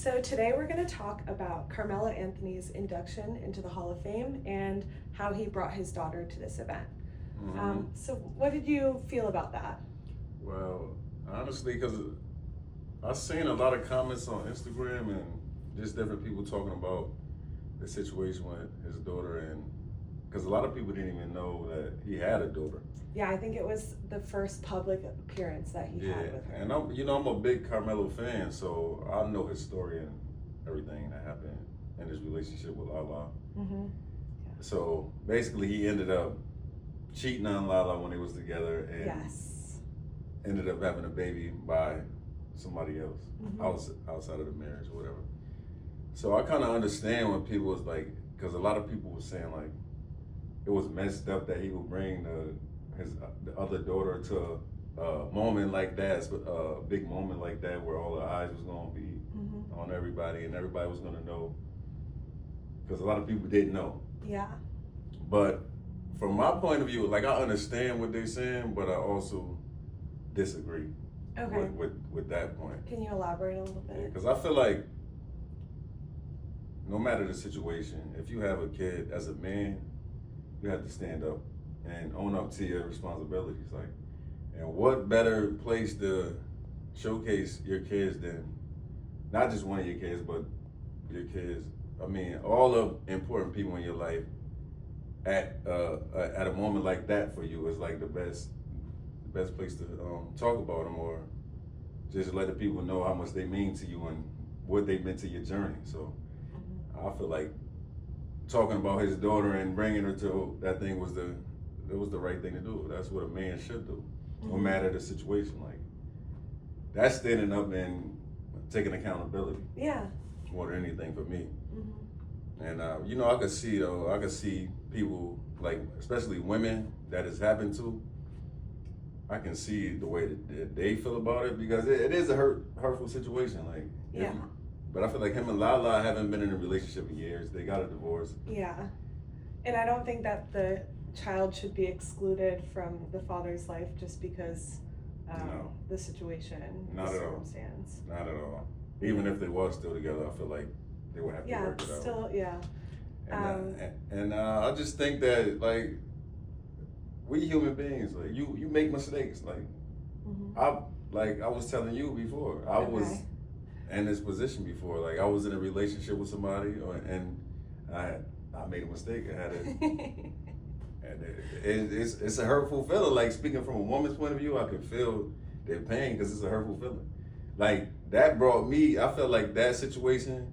So today we're going to talk about Carmelo Anthony's induction into the Hall of Fame and how he brought his daughter to this event. So what did you feel about that? Well, honestly, because I've seen a lot of comments on Instagram and just different people talking about the situation with his daughter, and because a lot of people didn't even know that he had a daughter. Yeah, I think it was the first public appearance that he had with her. And I'm a big Carmelo fan, so I know his story and everything that happened in his relationship with Lala. Mm-hmm. So basically, he ended up cheating on Lala when they was together, and Yes. ended up having a baby by somebody else Mm-hmm. outside of the marriage or whatever. So I kind of understand when people was like, because a lot of people were saying like it was messed up that he would bring the other daughter to a moment like that, a big moment like that, where all the eyes was gonna be on everybody and everybody was gonna know, because a lot of people didn't know. Yeah. But from my point of view, like I understand what they're saying, but I also disagree Okay. with that point. Can you elaborate a little bit? Because I feel like no matter the situation, if you have a kid, as a man, you have to stand up and own up to your responsibilities. Like, and what better place to showcase your kids than not just one of your kids, but your kids. I mean, all the important people in your life at a moment like that for you is like the best place to talk about them, or just let the people know how much they mean to you and what they meant to your journey. So I feel like talking about his daughter and bringing her to that thing was the right thing to do. That's what a man should do, no matter the situation. Like, that's standing up and taking accountability. Yeah. More than anything for me. And I could see people, like especially women that it's happened to. I can see the way that they feel about it, because it is a hurtful situation. Like, Yeah. But I feel like him and Lala haven't been in a relationship in years. They got a divorce. Yeah. And I don't think that the child should be excluded from the father's life just because No. the situation, Not the at all. circumstance. Not at all. Even if they was still together, I feel like they would have to Yeah, work it out. still, yeah. And I just think that, like, we human beings, like you make mistakes. Like, I was telling you before, I was in this position before. Like, I was in a relationship with somebody, and I made a mistake. I had it, and it's a hurtful feeling. Like, speaking from a woman's point of view, I can feel their pain because it's a hurtful feeling. Like, that brought me. I felt like that situation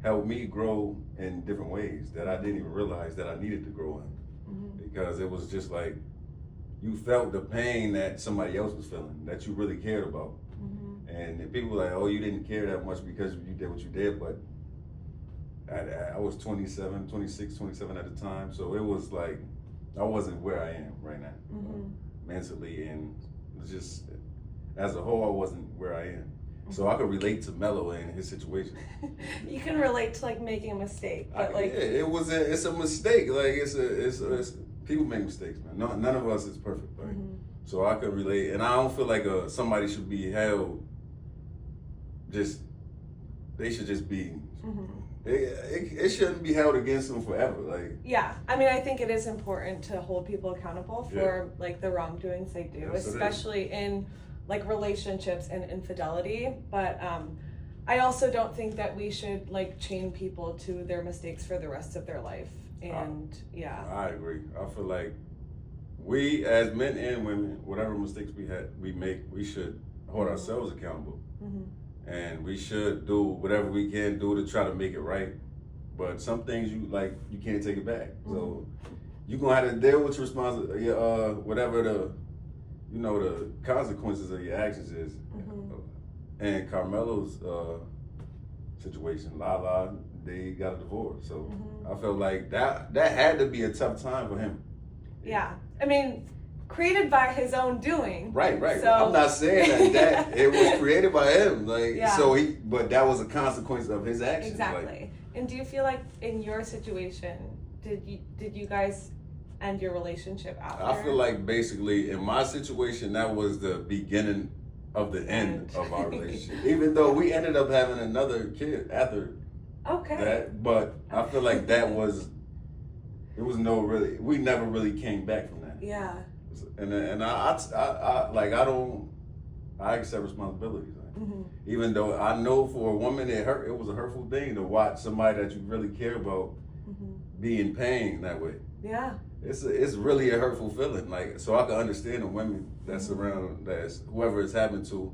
helped me grow in different ways that I didn't even realize that I needed to grow in, because it was just like you felt the pain that somebody else was feeling, that you really cared about. And people were like, oh, you didn't care that much because you did what you did, but I was 27 at the time, so it was like I wasn't where I am right now, mentally, and just as a whole, I wasn't where I am. So I could relate to Melo and his situation. You can relate to like making a mistake, but It's a mistake. Like, it's people make mistakes, man. No, none of us is perfect. Like, so I could relate, and I don't feel like somebody should be held. They should just be. It shouldn't be held against them forever. Like, yeah, I mean, I think it is important to hold people accountable for like the wrongdoings they do, Yes, especially in like relationships and infidelity. But I also don't think that we should like chain people to their mistakes for the rest of their life. And I agree. I feel like we, as men and women, whatever mistakes we make, we should hold ourselves accountable. And we should do whatever we can do to try to make it right. But some things you can't take it back. So you're gonna have to deal with your whatever the consequences of your actions is. And Carmelo's situation, Lala, they got a divorce. So I felt like that had to be a tough time for him. Yeah, I mean, created by his own doing. Right. So, I'm not saying that it was created by him. Like, but that was a consequence of his actions. Exactly. Like, and do you feel like in your situation, did you guys end your relationship after? I feel like basically in my situation, that was the beginning of the end of our relationship. Even though we ended up having another kid after that, but I feel like it was no really, we never really came back from that. Yeah. And I accept responsibilities. Mm-hmm. Even though I know for a woman it was a hurtful thing to watch somebody that you really care about be in pain that way. Yeah. It's really a hurtful feeling. Like, so I can understand the women that's around, that's whoever it's happened to,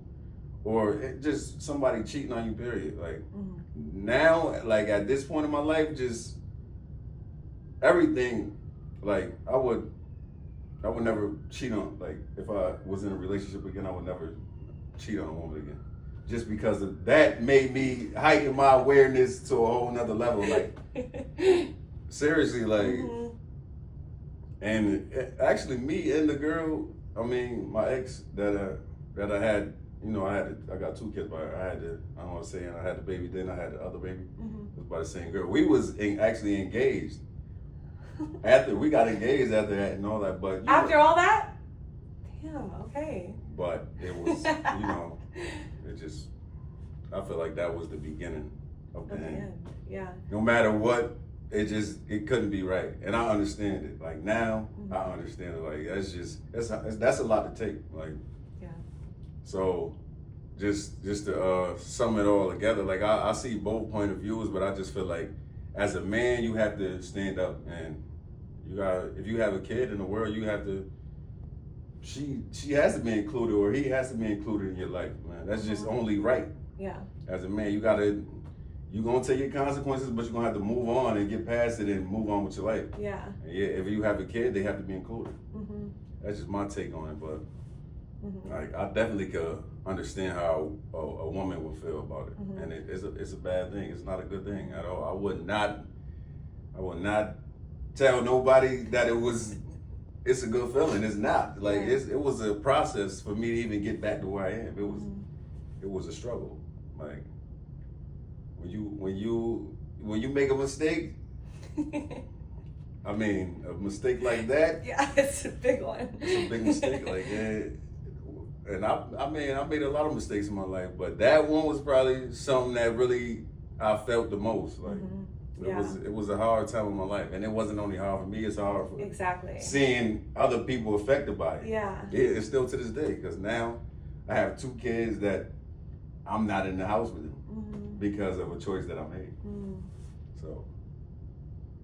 or just somebody cheating on you, period. Like, now, like at this point in my life, just everything, like I would never cheat on, like if I was in a relationship again, I would never cheat on a woman again. Just because of that made me heighten my awareness to a whole nother level. Like, seriously, like, and actually me and the girl, I mean, my ex that I had, you know, I got 2 kids, but I don't want to say, I had the baby, then I had the other baby. It was by the same girl. We was actually engaged. After we got engaged after that and all that, but after all that, damn, okay. But it was, you know, it just, I feel like that was the beginning of the end. Yeah. No matter what, it couldn't be right, and I understand it. Like now, I understand it. Like that's a lot to take. Like, yeah. So, just to sum it all together, like I see both point of views, but I just feel like as a man, you have to stand up, and if you have a kid in the world, you have to. She has to be included, or he has to be included in your life, man. That's just only right. Yeah. As a man, you're gonna take your consequences, but you're gonna have to move on and get past it and move on with your life. Yeah. And yeah, if you have a kid, they have to be included. That's just my take on it, but like, I definitely could understand how a woman would feel about it, and it's a bad thing. It's not a good thing at all. I would not tell nobody that it's a good feeling. It's not. Like, it was a process for me to even get back to where I am. It was a struggle. Like, when you make a mistake, I mean, a mistake like that. Yeah, it's a big one. It's a big mistake. Like, and I made a lot of mistakes in my life, but that one was probably something that really I felt the most. Like, it was a hard time in my life, and it wasn't only hard for me. It's hard for seeing other people affected by it. Yeah, it's still to this day, because now I have 2 kids that I'm not in the house with them because of a choice that I made. So,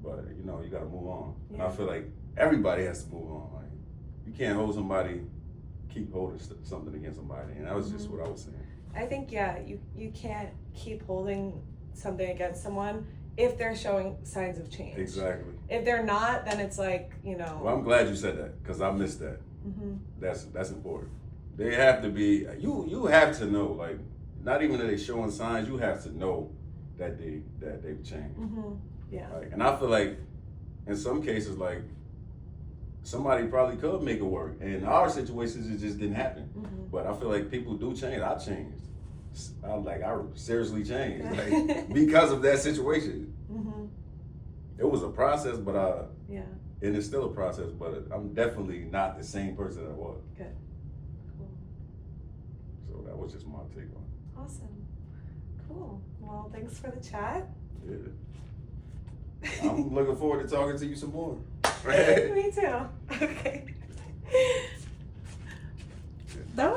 but you know, you got to move on, and I feel like everybody has to move on. Like, you can't keep holding something against somebody, and that was just what I was saying. I think you can't keep holding something against someone if they're showing signs of change. Exactly. If they're not, then it's like, you know. Well, I'm glad you said that, because I missed that. That's important. They have to be. You have to know, like, not even that they're showing signs. You have to know that they've changed. Yeah. Like, and I feel like in some cases, like, somebody probably could make it work. In our situations, it just didn't happen. But I feel like people do change. I changed. I seriously changed, like, because of that situation. It was a process, but and it's still a process, but I'm definitely not the same person I was. Good. Cool. So that was just my take on it. Awesome. Cool. Well, thanks for the chat. Yeah. I'm looking forward to talking to you some more. Me too. Okay.